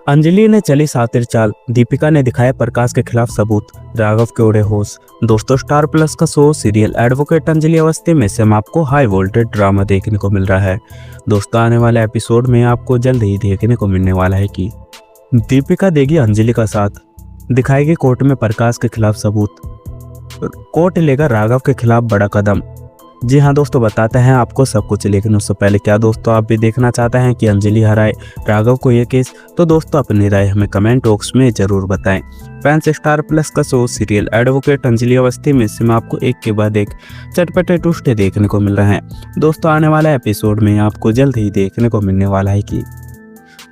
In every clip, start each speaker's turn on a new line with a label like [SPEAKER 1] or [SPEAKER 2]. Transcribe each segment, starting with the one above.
[SPEAKER 1] अंजलि ने चली सातिर चाल, दीपिका ने दिखाया प्रकाश के खिलाफ सबूत, राघव के उड़े होश। दोस्तों, स्टार प्लस का show serial advocate Anjali Awasthi में से आपको हाई वोल्टेज ड्रामा देखने को मिल रहा है। दोस्तों, आने वाले एपिसोड में आपको जल्द ही देखने को मिलने वाला है कि दीपिका देगी अंजलि का साथ, दिखाएगी कोर्ट में प्रकाश के खिलाफ सबूत, कोर्ट लेगा राघव के खिलाफ बड़ा कदम। जी हाँ दोस्तों, बताते हैं आपको सब कुछ, लेकिन उससे पहले क्या दोस्तों आप भी देखना चाहते हैं कि अंजलि हराए राघव को ये केस? तो दोस्तों अपनी राय हमें कमेंट बॉक्स में जरूर बताएं। फैंस, स्टार प्लस का show serial advocate Anjali Awasthi में से आपको एक के बाद एक चटपटे ट्विस्ट देखने को मिल रहे हैं। दोस्तों, आने वाला एपिसोड में आपको जल्द ही देखने को मिलने वाला है कि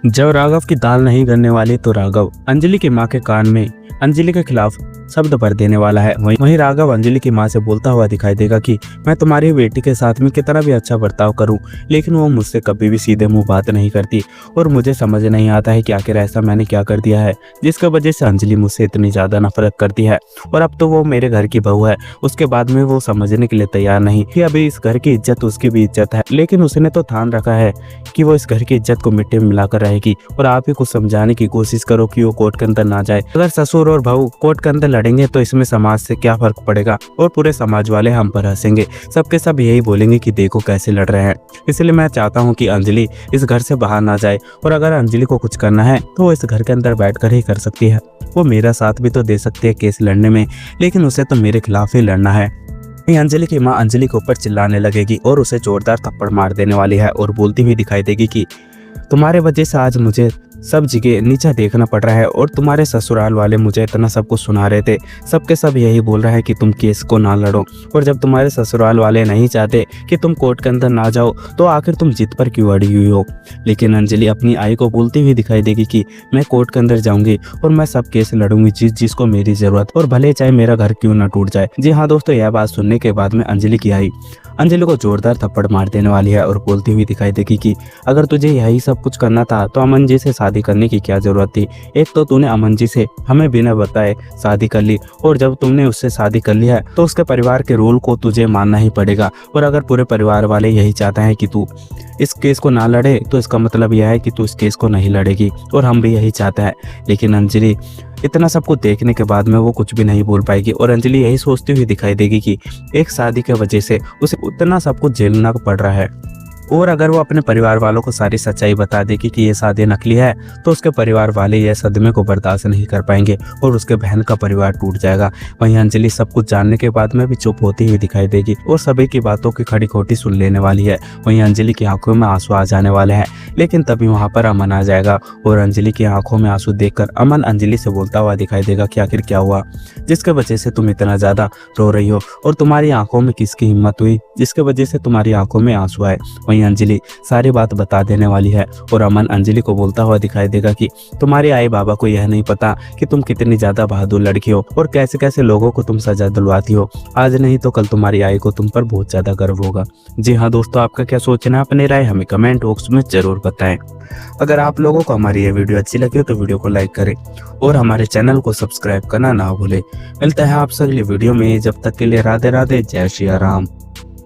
[SPEAKER 1] जब राघव की दाल नहीं गलने वाली तो राघव अंजलि की मां के कान में अंजलि के खिलाफ शब्द भर देने वाला है। वहीं राघव अंजलि की मां से बोलता हुआ दिखाई देगा कि मैं तुम्हारी बेटी के साथ में कितना भी अच्छा बर्ताव करूं, लेकिन वो मुझसे कभी भी सीधे मुंह बात नहीं करती और मुझे समझ नहीं आता है कि आखिर ऐसा मैंने क्या कर दिया है जिसकी वजह से अंजलि मुझसे इतनी ज्यादा नफरत करती है। और अब तो वो मेरे घर की बहू है। उसके बाद में वो समझने के लिए तैयार नहीं कि अभी इस घर की इज्जत उसकी भी इज्जत है, लेकिन उसने तो ठान रखा है कि वो इस घर की इज्जत को मिट्टी में मिलाकर रहेगी। और आप ही कुछ समझाने की कोशिश करो कि वो कोर्ट के अंदर ना जाए। अगर ससुर और बहू कोर्ट के अंदर लड़ेंगे तो इसमें समाज से क्या फर्क पड़ेगा, और पूरे समाज वाले हम पर हंसेंगे। सबके सब यही बोलेंगे कि देखो कैसे लड़ रहे हैं। इसलिए मैं चाहता हूं कि अंजलि इस घर से बाहर ना जाए, और अगर अंजलि को कुछ करना है तो वो इस घर के अंदर बैठकर ही कर सकती है। वो मेरा साथ भी तो दे सकती है केस लड़ने में, लेकिन उसे तो मेरे खिलाफ ही लड़ना है। अंजलि की मां अंजलि के ऊपर चिल्लाने लगेगी और उसे जोरदार थप्पड़ मार देने वाली है और बोलती हुई दिखाई देगी कि तुम्हारे वजह से आज मुझे सब जगह नीचा देखना पड़ रहा है, और तुम्हारे ससुराल वाले मुझे इतना सब कुछ सुना रहे थे। सबके सब यही बोल रहे हैं कि तुम केस को ना लड़ो, और जब तुम्हारे ससुराल वाले नहीं चाहते कि तुम कोर्ट के अंदर ना जाओ तो आखिर तुम जिद पर क्यों अड़ी हुई हो? लेकिन अंजलि अपनी आई को बोलती हुई दिखाई देगी कि मैं कोर्ट के अंदर जाऊंगी और मैं सब केस लड़ूंगी जिसको मेरी जरूरत, और भले चाहे मेरा घर क्यों ना टूट जाए। जी हाँ दोस्तों, यह बात सुनने के बाद में अंजलि की आई अंजलि को जोरदार थप्पड़ मार देने वाली है और बोलती हुई दिखाई देगी कि अगर तुझे यही सब कुछ करना था तो अमन जी से शादी करने की क्या जरूरत थी? एक तो तूने अमन जी से हमें बिना बताए शादी कर ली, और जब तुमने उससे शादी कर लिया है तो उसके परिवार के रूल को तुझे मानना ही पड़ेगा। और अगर पूरे परिवार वाले यही चाहते हैं कि तू इस केस को ना लड़े तो इसका मतलब यह है कि तू इस केस को नहीं लड़ेगी, और हम भी यही चाहते हैं। लेकिन अंजलि इतना सब कुछ देखने के बाद में वो कुछ भी नहीं बोल पाएगी, और अंजलि यही सोचती हुई दिखाई देगी कि एक शादी की वजह से उसे उतना सब कुछ झेलना पड़ रहा है, और अगर वो अपने परिवार वालों को सारी सच्चाई बता देगी कि ये शादी नकली है तो उसके परिवार वाले यह सदमे को बर्दाश्त नहीं कर पाएंगे और उसके बहन का परिवार टूट जाएगा। वहीं अंजलि सब कुछ जानने के बाद में भी चुप होती हुई दिखाई देगी और सभी की बातों की खड़ी खोटी सुन लेने वाली है। वहीं अंजलि की आंखों में आंसू आ जाने वाले हैं, लेकिन तभी वहां पर अमन आ जाएगा और अंजलि की आंखों में आंसू देखकर अमन अंजलि से बोलता हुआ दिखाई देगा कि आखिर क्या हुआ जिसके वजह से तुम इतना ज्यादा रो रही हो, और तुम्हारी आंखों में किसकी हिम्मत हुई जिसके वजह से तुम्हारी आंखों में आंसू आए? वहीं अंजलि सारी बात बता देने वाली है और अमन अंजलि को बोलता हुआ दिखाई देगा कि तुम्हारे आई बाबा को यह नहीं पता कि तुम कितनी ज्यादा बहादुर लड़की हो और कैसे कैसे लोगों को तुम सजा दिलवाती हो। आज नहीं तो कल तुम्हारी आई को तुम पर बहुत ज्यादा गर्व होगा। जी हाँ दोस्तों, आपका क्या सोचना है? अपनी राय हमें कमेंट बॉक्स में जरूर बताएं। अगर आप लोगों को हमारी ये वीडियो अच्छी लगी हो तो वीडियो को लाइक करें और हमारे चैनल को सब्सक्राइब करना ना भूलें। मिलता है आपसे अगली वीडियो में, जब तक के लिए राधे राधे, जय श्री राम।